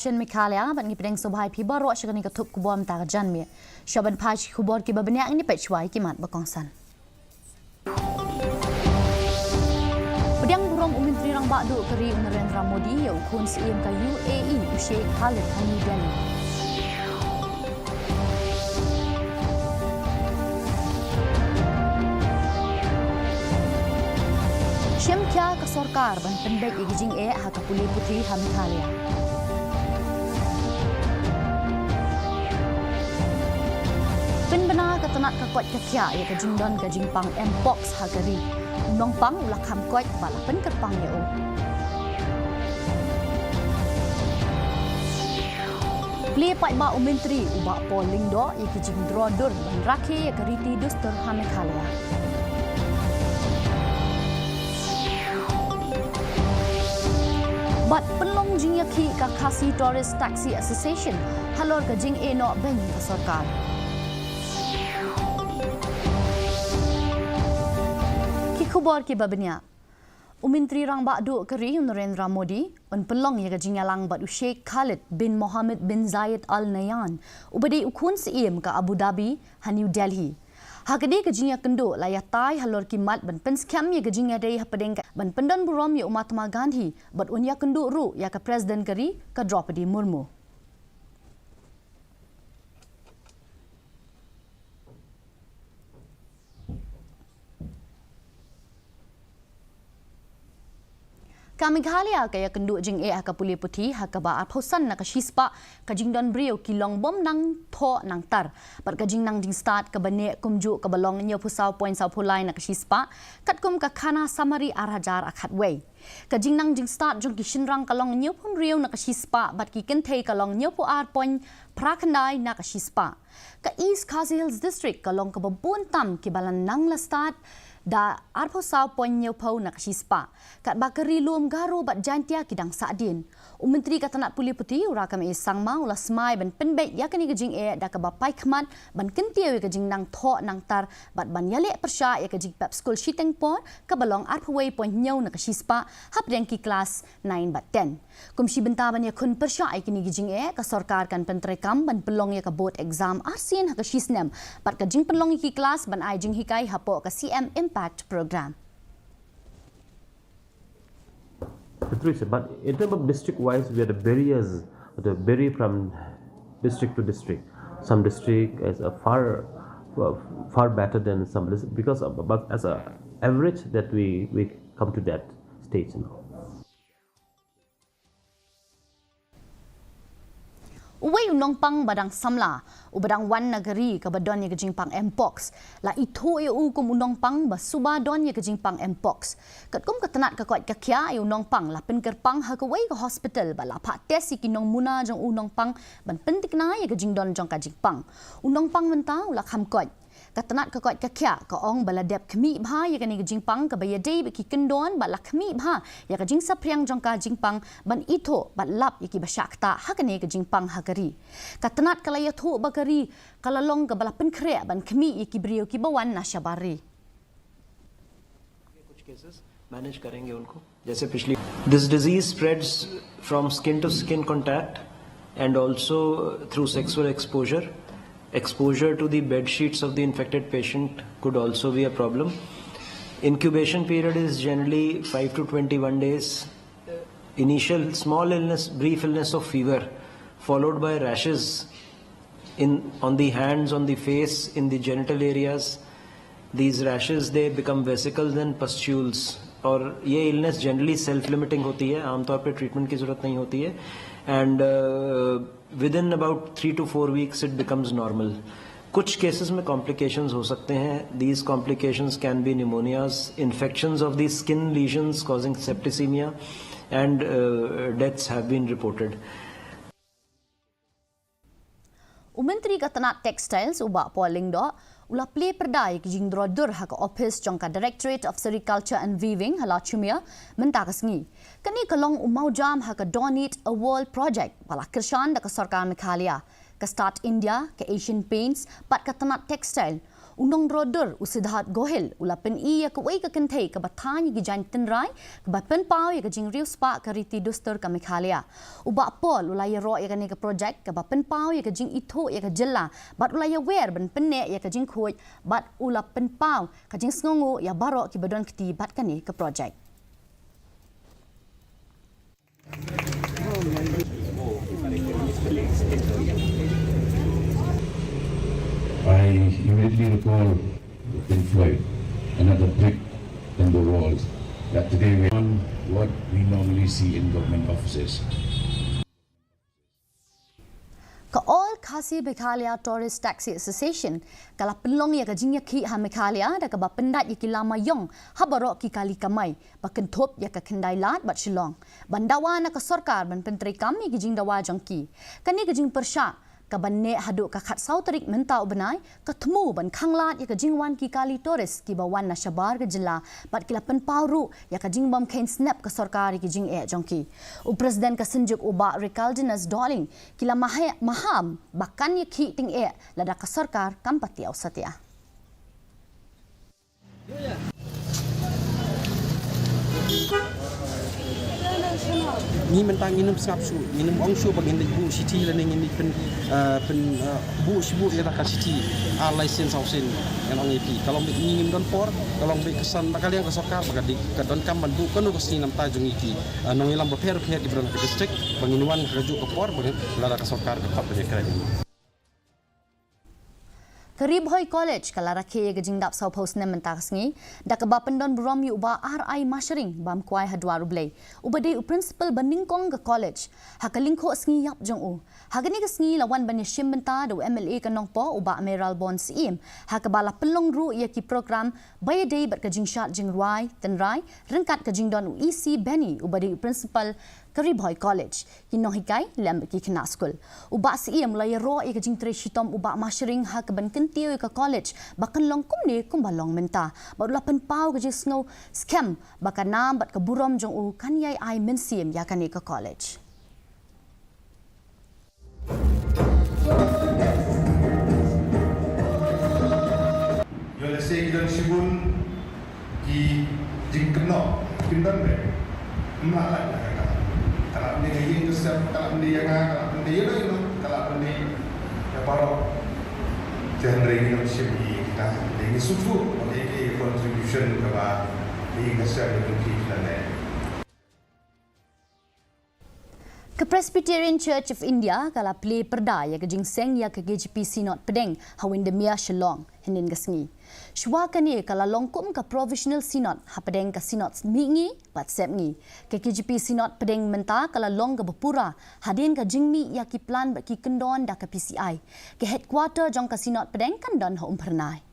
Meghalaya ban ngipeng sobhai phi baro shagani ka thup kubom ta janmi shaban phaj khubor ki babnya ini pechwai ki mat bakongsan Pediang burom Menteri Rang Bakdu Keri Narendra Modi ya ukun CM ka UAE Sheikh Khalid Hani Delhi Shemkya ka sarkar ban pendek igijing ha ka puli putri ha Meghalaya Penbena ketenat kekot kekia ia kejingdon kejimpang Mpox hagari nongpang ulah kamkot bala penkerpang ya o Pli pai ba Menteri ubak polling do ia kejing drodur ban rakhe ia keriti dustur ha Meghalaya Bat penlong jing yaki ka Khasi Tourist Taxi Association halor kejing no beng ka sarkar Khubor ki babnya Menteri Rang Bakdu Keri Narendra Modi on pelong ya gajingalang bat Sheikh Khalid bin Mohammed bin Zayed Al Nahyan ubadi ukun CM ka Abu Dhabi ha New Delhi hakade gajinya kendo laya tai halor ki mat ban penskam ya gajinya dei ha pedeng ban pendon burom ya Mahatma Gandhi bat unya kendo ru ya ka Presiden Keri ka Draupadi Murmu Meghalaya kaya kenduk jing ka puli putih ha ka ba arphosan na ka shispa ka jingdon brio kilong bom nang tho nang tar par ka jing nang jing start ka bane kumju ka balong nyo pusau point sau pulai na ka shispa kat kum ka khana samari arajar akhat way ka jing nang jing start jong ki shinrang kalong nyo pum rio na ka shispa bat ki kentei kalong nyo pu ar point prakhandai na ka shispa ka East Khasi Hills district kalong ka babun tam ki balan nang la start da arpo saw ponyo pau nak shispa kat bakari luom garo bat jantia kidang sadin Menteri katanat puli putih ura kami sangma ula smai ban penbet yakani gejing da ka bapai khmat ban kentiu gejing nang tho nang tar bat ban yale persya ya gejing pep school shiteng pon ka balong arpo way ponyo nak shispa hap deng ki class 9 bat 10 kumshi benta ban ya kun persya ikini gejing ka sarkar kan pentrekam ban pelong ya ka board exam arsin ha ka shisnem bat ka jing pelong ki class ban ai jing hikai hapo ka CM Impact program. But in terms of district-wise, we are the barriers, the barrier from district to district. Some district is far better than some because but as a average that we come to that stage now. Uway unongpang badang samla ubadang wan nagari kabadon ya kejingpang Mpox la ito ukum unongpang basuba don ya kejingpang Mpox katkum katanat kakot kakya unongpang la penkerpang hakaway ka hospital bala pa test ikinong muna jong unongpang ban pentikna ya kejingdon jong kajingpang unongpang menta ula khamkot katanat kakot kakya ka ong baladep khmi bha ya kani kejingpang ka bayadei biki kendon bala khmi bha ya kajing sapriang jong kajingpang ban ito bat lap yaki basyakta hakani kejingpang hakari katanat kalaya thu bakari kalalong ka bala penkre ban khmi yaki brio ki bawan na shabari कुछ cases manage करेंगे उनको जैसे पिछली this disease spreads from skin to skin contact and also through sexual exposure to the bed sheets of the infected patient could also be a problem. Incubation period is generally 5 to 21 days. Initial small illness, brief illness of fever, followed by rashes on the hands, on the face, in the genital areas. These rashes, they become vesicles and pustules. और ये illness generally self-limiting होती है, आमतौर पे treatment की ज़रूरत नहीं होती है, and within about 3 to 4 weeks it becomes normal. कुछ cases में complications हो सकते हैं. These complications can be pneumonias, infections of the skin lesions causing septicemia, and deaths have been reported. Menteri katanat textiles ubak polling do ula play perdai kijing drodur ha ka office jongka Directorate of Sericulture and Weaving hala chumia menta kasngi kani kalong umau jam ha ka donate a world project bala kirshan da ka sarkar Meghalaya ka Start India ka Asian Paints pat katanat textile unong roder usidhat gohel ulapen ia ke wei ke kentai ke batanya gi jan tenrai ke bapen pau ya ke jing riu spa ke riti duster ke Meghalaya uba pol ulaya ro ya ke ni ke project ke bapen pau ya ke jing itu ya ke jela bat ulaya wer ben penne ya ke jing khoi bat ulapen pau ke jing sngongu ya barok ki badon keti bat ke ni ke project. I immediately recall Pink Floyd, another brick in the walls, that today we are what we normally see in government offices. Ka all Khasi Meghalaya Tourist Taxi Association kala pelong ya ka jingya ki ha Meghalaya da ka ba pendat ya ki lama yong ha barok ki kali kamai ba kentop ya ka kendai lat bat shilong bandawa na ka sarkar ban pentri kami ki jing dawa jongki kani ka jing persya ka banne haduk ka khat sauterik mentau benai ka temu ban khanglat ya ka jingwan ki kali tourist ki bawan na shabar ke jela bat ki lapan pauru ya ka jing bam kain snap ka sarkar ki jing jongki u president ka senjuk uba recaldinas darling ki la maham bakan ya ki ting lada ka sarkar kampati au satia ni mentang minum sapsu minum ongshu bagian bu city lan ini pen bu ya tak city a license hausin yang ong ep kalau ni don por kalau be kesan bakal yang kesokar bakal di kedon kam ban bu kan ko sini nam tajung iki nong ilam repair di bron district banginuan haju ke por bagian lara kesokar ke pap de kredit Karib hoi college kala rakhe ge jingdap sau post ne mentak sngi dak ba pendon brom yu ba ri mashering bam kwai hadwaru blai ubade u principal banding kong ge college hakaling kho sngi yap jong u hagani ge sngi lawan ban shim menta do mla kanong po uba meral bon sim hakabala pelong ru ya ki program bay day bat ge jing shat jing rai tenrai rengkat ge jing don ec benny ubade u principal Karib hoi college kinong hikai lem ki kena school uba sim la ro e ge jing tre shitom uba mashering ha ke ban kentiu ke college bakan long kum ni kum balong menta ba lapan pau ge jing snow scam bakan nam bat ke burom jong u kan yai ai men sim ya kan ke college yo le se gidan sibun ki jing keno kindan be malah kalau ni yang kesal kalau ni yang kalau ni itu kalau ni ya baru genre ini macam kita ini suatu ini contribution kepada ini kesal itu kita ni. Ke Presbyterian Church of India kala play perda ya ke jingseng ya ke GGP Synod Pedeng hawin de mia shalong hinin gasngi shwa kani kala longkum ka provisional synod ha Pedeng ka synod mingi pat sepngi ke GGP Synod Pedeng menta kala long ka bapura hadin ka jingmi ya ki plan ba ki kendon da ka PCI ke headquarter jong ka Synod Pedeng kan don ha umpernai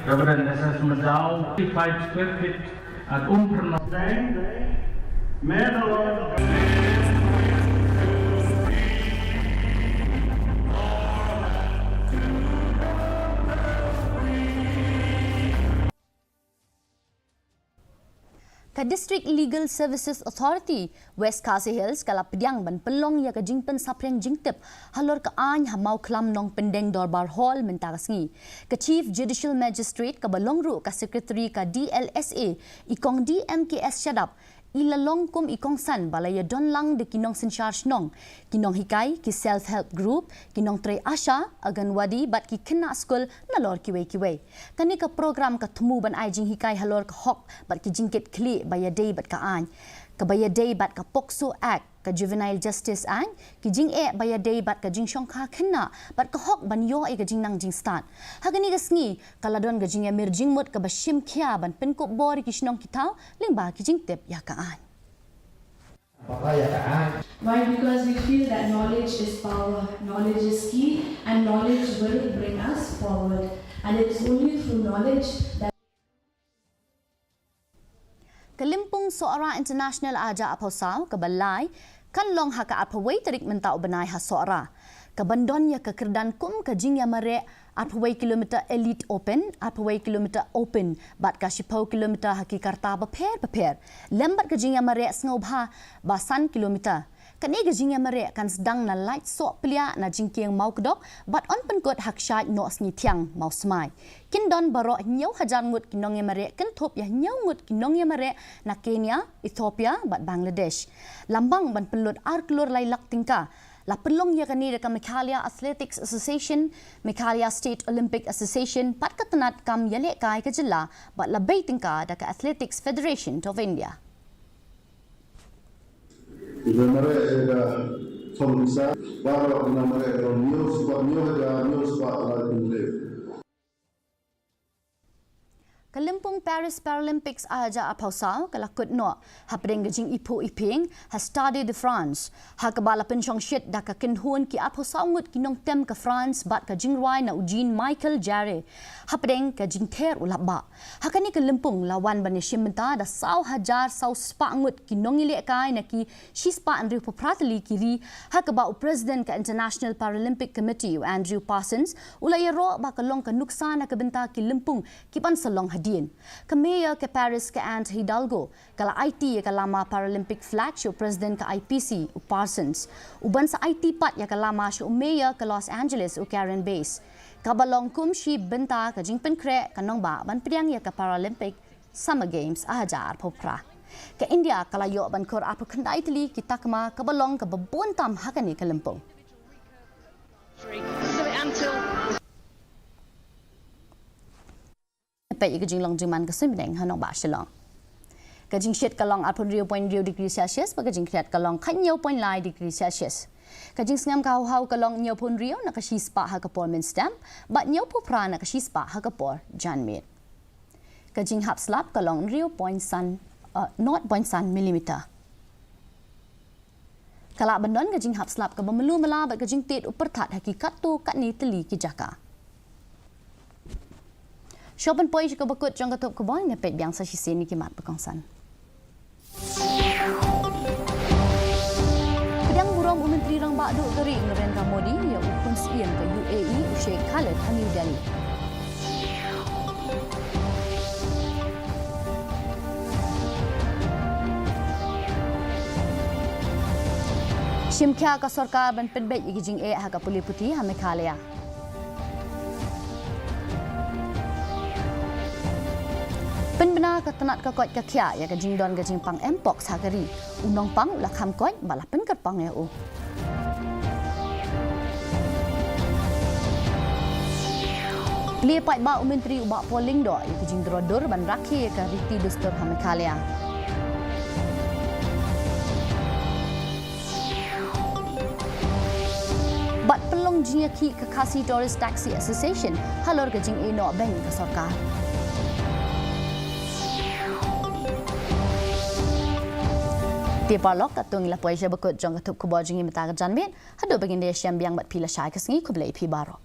Reverend SS Madau 55 square feet at Umpernai. May the Lord Ka District Legal Services Authority West Khasi Hills kala pediang ban pelong ya ka jingpen sapreng jingtep halor ka any ha mau klam nong pendeng dorbar hall mentagasngi ka Chief Judicial Magistrate ka balongru ka Secretary ka DLSA ikong DMKS shadap ilalong kum ikong san balaya don lang de kinong sin charge nong kinong hikai ki self help group kinong tre asha aganwadi bat ki kena school nalor kiwe kani ka program ka temu ban ai jing hikai halor ka hok bat ki jingket kli baya day bat ka an ka baya day bat ka Pokso Act ka Juvenile Justice Act ki jing baya day bat ka jing shong kha kena bat ka hok ban yo ka jing nang jing start hagani ga sngi kala don ga jing mir jing mot ka bashim khia ban pen ko bor ki shnong kitau ling ba ki jing tep ya ka an. Why? Because we feel that knowledge is power, knowledge is key, and knowledge will bring us forward. And it is only through knowledge that Kalimpong Soara International aja apausau kabalai kan long haka apawai tarik mentau benai ha Soara kabandon ya kekerdan kum kajing ya mare apawai kilometer elite open apawai kilometer open bat ka shipau kilometer haki karta beper lembat kajing ya mare sngob ha basan kilometer Kani gajing Amerik kan sedang na light sok pelia na jingkiang mau kedok, bat on penkot hak syait no sni tiang mau semai. Kin don barok nyau hajar ngut kinong Amerik kan top ya nyau ngut kinong Amerik na Kenya, Ethiopia, bat Bangladesh. Lambang ban pelut arklur lailak tingka. La pelong ya kani dekat Meghalaya Athletics Association, Meghalaya State Olympic Association, pat ketenat kam yalek kai ke jela, bat labai tingka dekat Athletics Federation of India. Ibu mereka ada formisa, baru nama mereka news ada news. Kalimpung Paris Paralympics aja apausau kalakut no hapdeng gajing ipo iping ha Stade de France ha kabala penchong shit da ka kenhun ki apausau ngut kinong tem ka France bat ka jingrai na ujin Michael Jarre hapdeng ka jingter ulaba ha kani kalimpung lawan ban shimenta da sau hajar sau spa ngut kinong ile kai na ki shispa Andrew Popratli kiri ha kaba president ka International Paralympic Committee Andrew Parsons ulai ro ba kalong ka nuksa na kabenta kilimpung kipan salong Din. Mayor ke Paris ke Ant Hidalgo, kala IT ke lama Paralympic flag show President ke IPC u Parsons. Uban sa IT pat ya ke lama show Mayor ke Los Angeles u Karen Bass. Kabalong kum shi benta ke jingpen kre kanong ba ban priang ya ke Paralympic Summer Games ahajar popra. Ke India kala yo ban kor apu kendai teli kita kema kabalong ke bebuntam hakani ke Lempung. Pay kajing long jiman kesimdeng hanong ba shalong. Kajing shit kalong 0.0 degree Celsius, kajing kriat kalong kanyo 0.9 degree Celsius. Kajing sengam kau kalong nyo pun rio nakashispa hakapor min stem, bat nyo pupra nakashispa hakapor janmir. Kajing hap slap kalong rio 0.1 millimeter. Kalak bandon kajing hap slap kabamelu mela bat kajing tit upertat hakikat tu kat ni teli kijaka. Shopan poi juga bekut jangka top kebon nepet biangsa si sini kimat pekongsan. Kedang burung Menteri Rang Bakduk Kering Narendra Modi yang ukun sien ke UAE Sheikh Khalid ke New Delhi. Shimkya ka sarkar ban penbet igijing haka puli putih ha Meghalaya. Penbena ketenat kekot kekia ya kajing don kajing pang Mpox hakari unong pang lakam kot balapen kerpang ya u. Lepat ba Menteri ubak polling do ya kajing drodur ban rakhi ka riti dustur ha Meghalaya. Bat pelong jiaki ke Khasi Tourist Taxi Association halor kajing eno bank ke sarkar. Tiap alok katung la poisha bekut jong katup kubajing imita janmit hado bagin dia syam biang bat pila syai kesengi kublai pi baro.